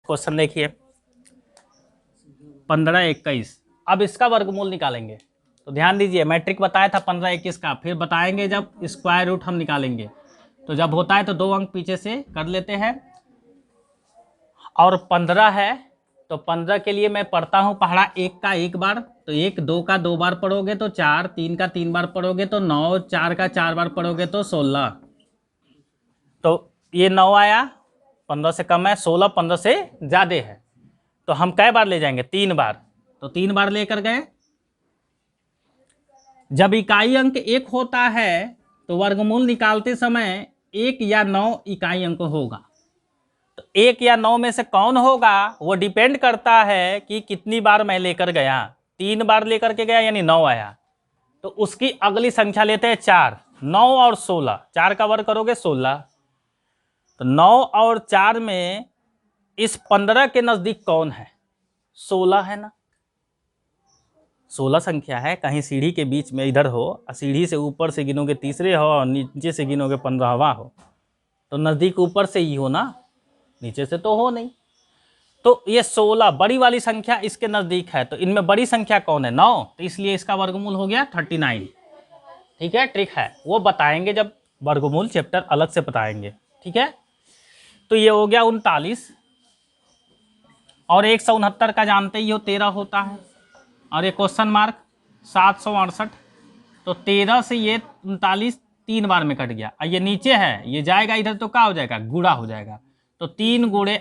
Question देखिए 15 21। अब इसका वर्गमूल निकालेंगे तो ध्यान दीजिए, मैट्रिक बताया था 15 21 का, फिर बताएंगे जब स्क्वायर रूट हम निकालेंगे। तो जब होता है तो 2 अंक पीछे से कर लेते हैं। और 15 है तो 15 के लिए मैं पढ़ता हूँ पहाड़ा 1 का 1 बार, तो 1 2 का 2 बार पढ़ोगे तो 4, 3 का 3 बार पढ़ोगे तो 9, 4 का 4 बार पढ़ोगे तो 16। तो ये 9 आया, 15 से कम है, 16 15 से ज़्यादा है। तो हम कै बार ले जाएंगे? 3 बार। तो 3 बार लेकर गए। जब इकाई अंक 1 होता है तो वर्गमूल निकालते समय 1 या 9 इकाई अंक होगा। तो 1 या 9 में से कौन होगा वो डिपेंड करता है कि कितनी बार मैं लेकर गया। 3 बार लेकर के गया यानी 9 आया, तो उसकी अगली संख्या लेते हैं 4। 9 और 16, 4 का वर्ग करोगे 16। तो 9 और 4 में इस 15 के नजदीक कौन है? 16 है ना। 16 संख्या है, कहीं सीढ़ी के बीच में इधर हो, सीढ़ी से ऊपर से गिनोगे तीसरे हो और नीचे से गिनोगे 15वां हो, तो नजदीक ऊपर से ही हो ना, नीचे से तो हो नहीं। तो ये 16 बड़ी वाली संख्या इसके नजदीक है, तो इनमें बड़ी संख्या कौन है? 9, तो इसलिए इसका वर्गमूल हो गया 39। ठीक है, ट्रिक है वो बताएंगे जब वर्गमूल चैप्टर अलग से बताएंगे। ठीक है, तो ये हो गया 39। और 169 का जानते ही हो 13 होता है, और ये क्वेश्चन मार्क 768। तो 13 से ये 39 3 बार में कट गया, और ये नीचे है ये जाएगा इधर तो क्या हो जाएगा? गुणा हो जाएगा। तो 3 गुणे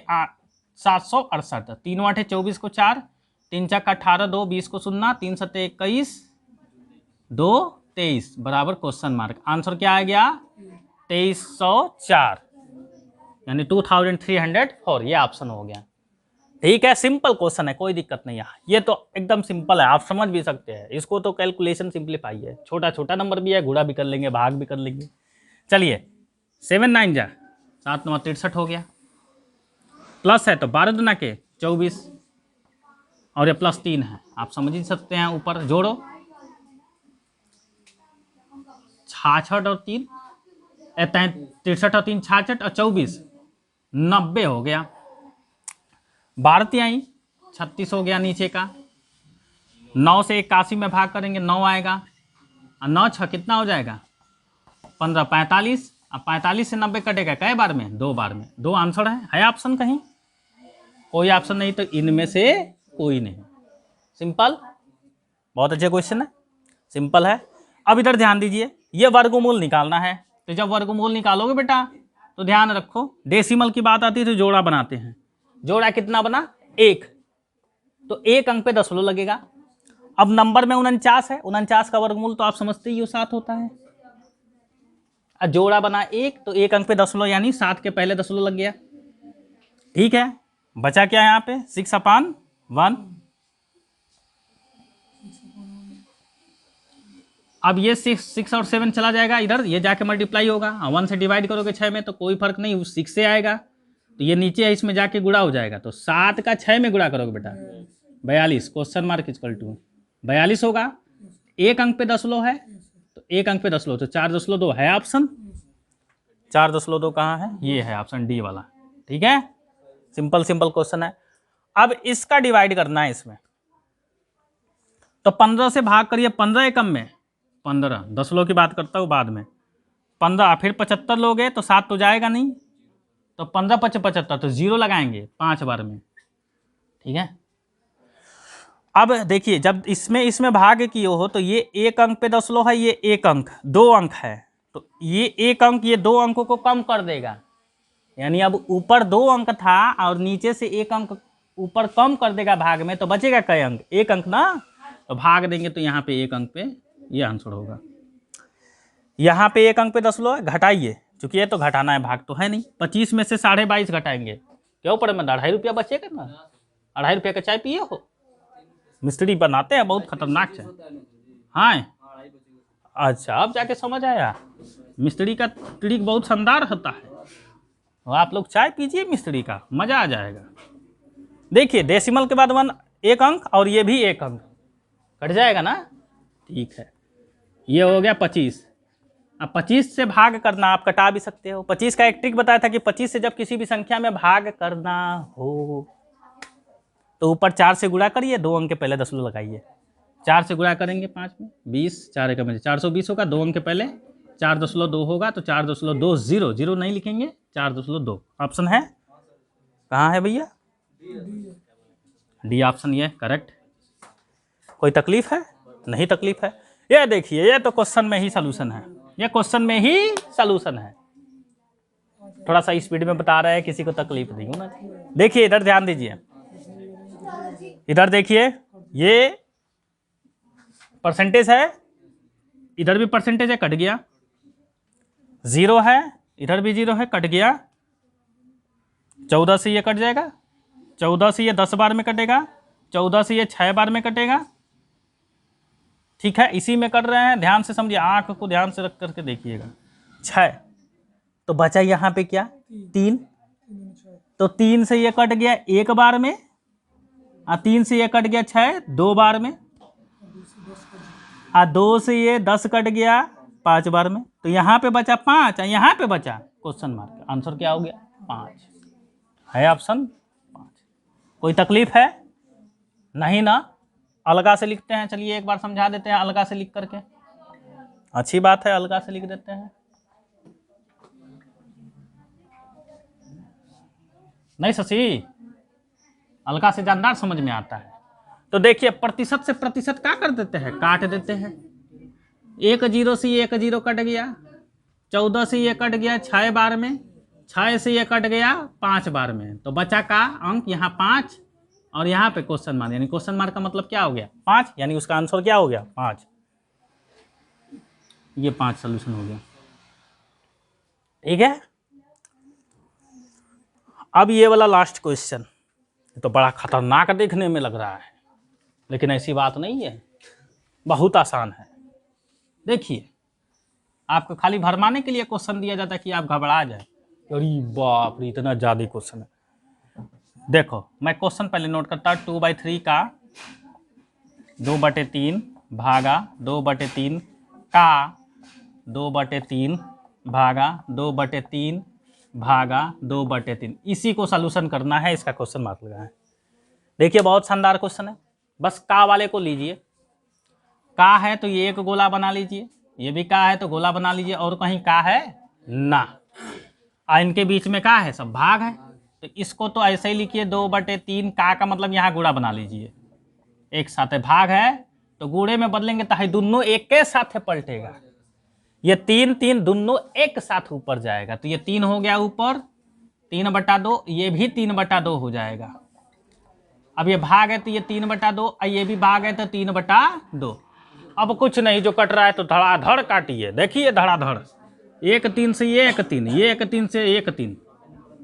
768, 3 8 24 को 4, 3 4 18, 2 20 को 0, 3 7 21, 2 23 बराबर क्वेश्चन मार्क। आंसर क्या आ गया? 2304 यानी 2304। ये ऑप्शन हो गया। ठीक है, सिंपल क्वेश्चन है, कोई दिक्कत नहीं है। ये तो एकदम सिंपल है, आप समझ भी सकते हैं इसको। तो कैलकुलेशन सिंप्लीफाई है, छोटा छोटा नंबर भी है, गुणा भी कर लेंगे, भाग भी कर लेंगे। चलिए 7 9 जा 7 9 63 हो गया। प्लस है तो 12 दुना के 24, और ये प्लस 3 है, आप समझ ही सकते हैं। ऊपर जोड़ो 66 और 3 63 और 3 66 और 24 90 हो गया। 12 तिहाई 36 हो गया नीचे का। 9 से 81 में भाग करेंगे 9 आएगा, और 9 6 कितना हो जाएगा? 15 45। अब 45 से 90 कटेगा कै बार में? 2 बार में। 2 आंसर है ऑप्शन कहीं? कोई ऑप्शन नहीं, तो इनमें से कोई नहीं। सिंपल, बहुत अच्छे क्वेश्चन है, सिंपल है। अब इधर ध्यान दीजिए, ये वर्गमूल निकालना है। तो जब वर्गमूल निकालोगे बेटा तो ध्यान रखो, डेसिमल की बात आती है तो जोड़ा बनाते हैं। जोड़ा कितना बना? 1, तो 1 अंक पे दशमलव लगेगा। अब नंबर में 49 है, 49 का वर्गमूल तो आप समझते ही हो 7 होता है। अब जोड़ा बना 1, तो 1 अंक पे दशमलव यानी 7 के पहले दशमलव लग गया। ठीक है, बचा क्या यहाँ पे? 6/1। अब ये 6 और 7 चला जाएगा इधर, ये जाके मल्टीप्लाई होगा। 1 से डिवाइड करोगे 6 में तो कोई फर्क नहीं, 6 से आएगा। तो ये नीचे है, इसमें जाके गुणा हो जाएगा। तो 7 का 6 में गुणा करोगे बेटा 42, क्वेश्चन मार्क इक्वल टू 42 होगा। 1 अंक पे दशमलव है, तो 1 अंक पे दशमलव, तो 4.2 है ऑप्शन। 4.2 कहाँ है? ये है ऑप्शन डी वाला। ठीक है, सिंपल सिंपल क्वेश्चन है। अब इसका डिवाइड करना है इसमें, तो 15 से भाग करिए। 15 एकम में 15, दशमलव की बात करता हूँ बाद में। 15 फिर 75 लोगे तो 7 तो जाएगा नहीं, तो 15 5 75, तो 0 लगाएंगे 5 बार में। ठीक है, अब देखिए जब इसमें भाग किए हो तो ये 1 अंक पे दशमलव है, ये 1 अंक 2 अंक है, तो ये 1 अंक ये 2 अंकों को कम कर देगा। यानी अब ऊपर 2 अंक था और नीचे से 1 अंक ऊपर कम कर देगा भाग में, तो बचेगा कई अंक? 1 अंक ना। तो भाग देंगे तो यहाँ पे 1 अंक पे ये आंसर होगा। यहाँ पे 1 अंक पे दशमलव है, घटाइए, चूंकि ये तो घटाना है, भाग तो है नहीं। 25 में से 22.5 घटाएंगे, क्यों पड़े में 2.5 रुपया बचेगा ना। 2.5 रुपया का चाय पिए हो? मिस्त्री बनाते हैं, बहुत खतरनाक है। हाँ अच्छा, अब जाके समझ आया, मिस्त्री का ट्रिक बहुत शानदार होता है। आप लोग चाय पीजिए मिस्त्री का, मजा आ जाएगा। देखिए डेसिमल के बाद 1 अंक और ये भी 1 अंक कट जाएगा ना। ठीक है, ये हो गया 25। अब 25 से भाग करना, आप कटा भी सकते हो। 25 का एक ट्रिक बताया था कि 25 से जब किसी भी संख्या में भाग करना हो तो ऊपर 4 से गुणा करिए, 2 अंक के पहले दशमलव लगाइए। 4 से गुणा करेंगे 5 में 20, 4 एक में 420 होगा, 2 अंक के पहले 4.2 होगा, तो 4.20, जीरो नहीं लिखेंगे, 4.2 ऑप्शन है। कहाँ है भैया? डी ऑप्शन, ये करेक्ट। कोई तकलीफ है? नहीं तकलीफ है। ये देखिए, ये तो क्वेश्चन में ही सलूशन है, ये क्वेश्चन में ही सलूशन है। थोड़ा सा स्पीड में बता रहे हैं, किसी को तकलीफ नहीं होना। देखिए इधर ध्यान दीजिए, इधर देखिए, ये परसेंटेज है, इधर भी परसेंटेज है, कट गया। 0 है, इधर भी 0 है, कट गया। 14 से ये कट जाएगा, 14 से ये 10 बार में कटेगा, 14 से ये 6 बार में कटेगा। ठीक है, इसी में कर रहे हैं, ध्यान से समझिए, आंख को ध्यान से रख करके देखिएगा। 6 तो बचा यहाँ पे क्या? 3, तो 3 से ये कट गया 1 बार में, 3 से ये कट गया 6 2 बार में, 2 से ये 10 कट गया 5 बार में, तो यहाँ पे बचा 5 और यहाँ पे बचा क्वेश्चन मार्क। आंसर क्या हो गया? 5 है, ऑप्शन 5। कोई तकलीफ है? नहीं ना? अलगा से लिखते हैं, चलिए एक बार समझा देते हैं अलगा से लिख करके। अच्छी बात है, अलगा से लिख देते हैं। नहीं शशि, अलगा से जानदार समझ में आता है। तो देखिए, प्रतिशत से प्रतिशत क्या कर देते हैं? काट देते हैं। 1 0 से 1 0 कट गया, 14 से ये कट गया 6 बार में, 6 से ये कट गया 5 बार में, तो बचा का अंक यहाँ 5 और यहाँ पे क्वेश्चन मार्क, यानी क्वेश्चन मार्क का मतलब क्या हो गया? 5, यानी उसका आंसर क्या हो गया? 5। ये 5 सोल्यूशन हो गया। ठीक है, अब ये वाला लास्ट क्वेश्चन तो बड़ा खतरनाक देखने में लग रहा है, लेकिन ऐसी बात नहीं है, बहुत आसान है। देखिए, आपको खाली भरमाने के लिए क्वेश्चन दिया जाता है कि आप घबरा जाए, अरे बाप रे इतना ज़्यादा क्वेश्चन है। देखो, मैं क्वेश्चन पहले नोट करता, 2/3 का 2/3 भागा 2/3 का 2/3 भागा 2/3 भागा 2/3, इसी को सॉल्यूशन करना है, इसका क्वेश्चन मार्क लगा है। देखिए बहुत शानदार क्वेश्चन है, बस का वाले को लीजिए। का है तो ये एक गोला बना लीजिए, ये भी का है तो गोला बना लीजिए, और कहीं का है ना, इनके बीच में का है? सब भाग है, तो इसको तो ऐसे ही लिखिए 2/3 का मतलब यहाँ गुणा बना लीजिए, एक साथ है, भाग है तो गुणे में बदलेंगे तो दोनों एक के साथ पलटेगा। ये 3 3 दोनों एक साथ ऊपर जाएगा, तो ये 3 हो गया ऊपर, 3/2, ये भी 3/2 हो जाएगा। अब ये भाग है तो ये 3/2, और ये भी भाग है तो 3/2। अब कुछ नहीं, जो कट रहा है तो धड़ाधड़ काटिए। देखिए धड़ाधड़, 1 3 से ये 1 3, ये 1 3 से 1 3,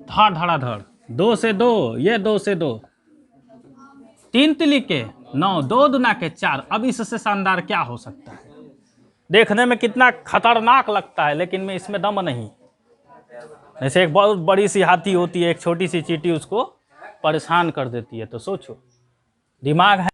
धड़ धड़ाधड़, 2 से 2, ये 2 से 2, 3 तिली के 9, 2 दूना के 4। अब इससे शानदार क्या हो सकता है? देखने में कितना खतरनाक लगता है, लेकिन में इसमें दम नहीं। जैसे एक बहुत बड़ी सी हाथी होती है, एक छोटी सी चींटी उसको परेशान कर देती है, तो सोचो, दिमाग है।